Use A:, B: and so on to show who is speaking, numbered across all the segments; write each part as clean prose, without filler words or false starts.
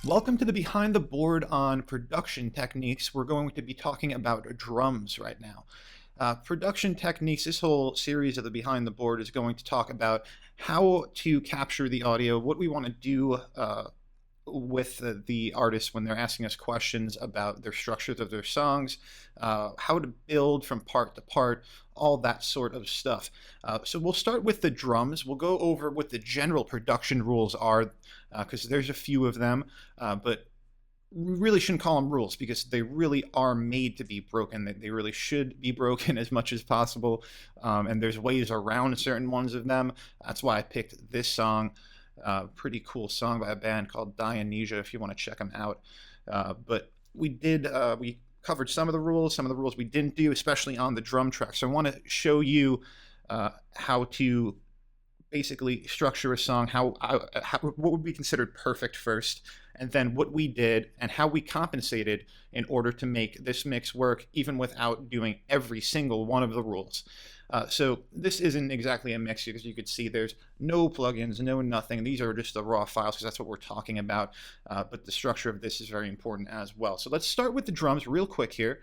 A: Welcome to the Behind the Board on production techniques. We're going to be talking about drums right now. Production techniques, this whole series of the Behind the Board is going to talk about how to capture the audio, what we want to do with the artists when they're asking us questions about their structures of their songs, how to build from part to part, all that sort of stuff. So we'll start with the drums. We'll go over what the general production rules are, because there's a few of them, but we really shouldn't call them rules because they really are made to be broken. They really should be broken as much as possible, and there's ways around certain ones of them. That's why I picked this song. Pretty cool song by a band called Dionysia if you want to check them out. But we covered some of the rules we didn't do, especially on the drum track. So I want to show you how to basically structure a song, how what would be considered perfect first, and then what we did and how we compensated in order to make this mix work even without doing every single one of the rules. So this isn't exactly a mix because you could see there's no plugins, no nothing. These are just the raw files because that's what we're talking about. But the structure of this is very important as well. So let's start with the drums real quick here.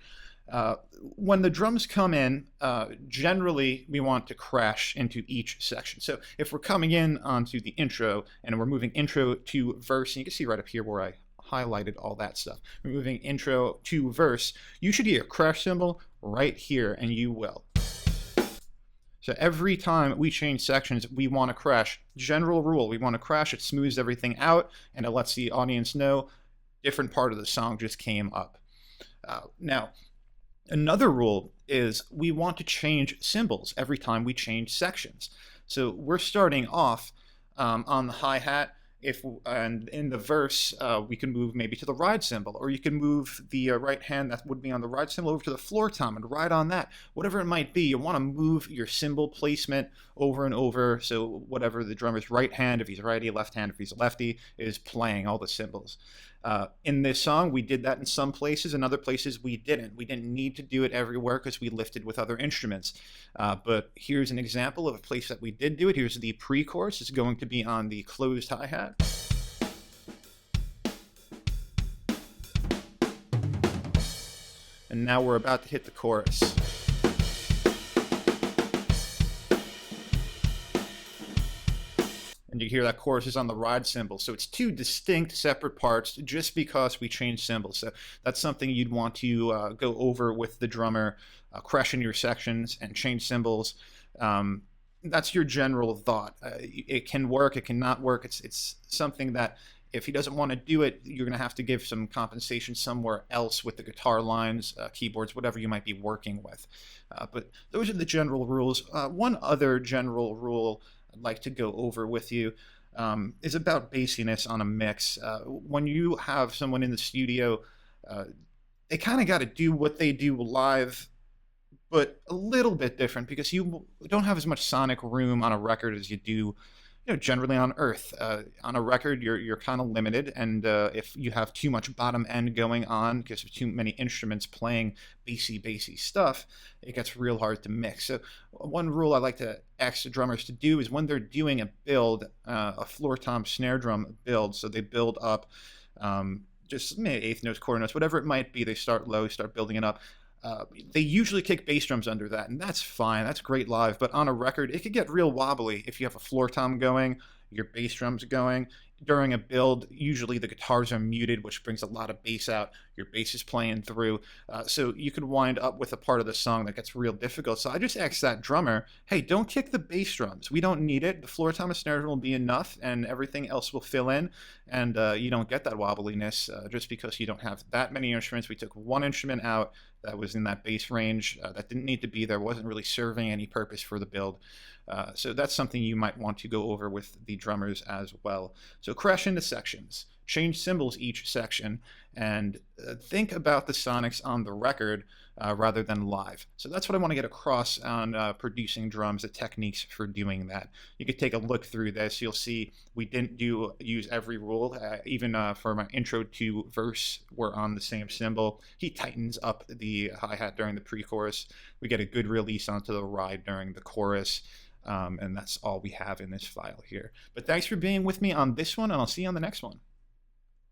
A: When the drums come in, generally we want to crash into each section. So if we're coming in onto the intro and we're moving intro to verse, and you can see right up here where I highlighted all that stuff. We're moving intro to verse. You should hear a crash cymbal right here, and you will. So every time we change sections, we want to crash. General rule, we want to crash. It smooths everything out, and it lets the audience know different part of the song just came up. Now, another rule is we want to change cymbals every time we change sections. So we're starting off on the hi-hat. And in the verse, we can move maybe to the ride cymbal, or you can move the right hand that would be on the ride cymbal over to the floor tom and ride on that. Whatever it might be, you want to move your cymbal placement over and over. So whatever the drummer's right hand, if he's righty, left hand, if he's lefty, is playing all the cymbals. In this song, we did that in some places. In other places, we didn't. We didn't need to do it everywhere because we lifted with other instruments. But here's an example of a place that we did do it. Here's the pre-chorus. It's going to be on the closed hi-hat. And now we're about to hit the chorus. And you hear that chorus is on the ride cymbal. So it's two distinct separate parts just because we changed cymbals. So that's something you'd want to go over with the drummer, crash in your sections and change cymbals. That's your general thought. It can work, it cannot work. It's something that if he doesn't want to do it, you're going to have to give some compensation somewhere else with the guitar lines, keyboards, whatever you might be working with. But those are the general rules. One other general rule I'd like to go over with you is about bassiness on a mix. When you have someone in the studio, they kind of got to do what they do live, but a little bit different because you don't have as much sonic room on a record as you do generally on Earth. On a record, you're kind of limited, and if you have too much bottom end going on because of too many instruments playing bassy stuff, it gets real hard to mix. So one rule I like to ask the drummers to do is when they're doing a build, a floor tom snare drum build, so they build up just maybe eighth notes, quarter notes, whatever it might be, they start low, start building it up. They usually kick bass drums under that, and that's fine. That's great live. But on a record, it could get real wobbly if you have a floor tom going, your bass drums going. During a build, usually the guitars are muted, which brings a lot of bass out. Your bass is playing through. So you could wind up with a part of the song that gets real difficult. So I just asked that drummer, hey, don't kick the bass drums. We don't need it. The floor tom and snare drum will be enough, and everything else will fill in. And you don't get that wobbliness just because you don't have that many instruments. We took one instrument out that was in that bass range that didn't need to be there, wasn't really serving any purpose for the build. So that's something you might want to go over with the drummers as well. So crash into sections, change cymbals each section, and think about the sonics on the record rather than live. So that's what I want to get across on producing drums, the techniques for doing that. You could take a look through this. You'll see we didn't use every rule. Even for my intro to verse, we're on the same cymbal. He tightens up the hi-hat during the pre-chorus. We get a good release onto the ride during the chorus. And that's all we have in this file here. But thanks for being with me on this one, and I'll see you on the next one.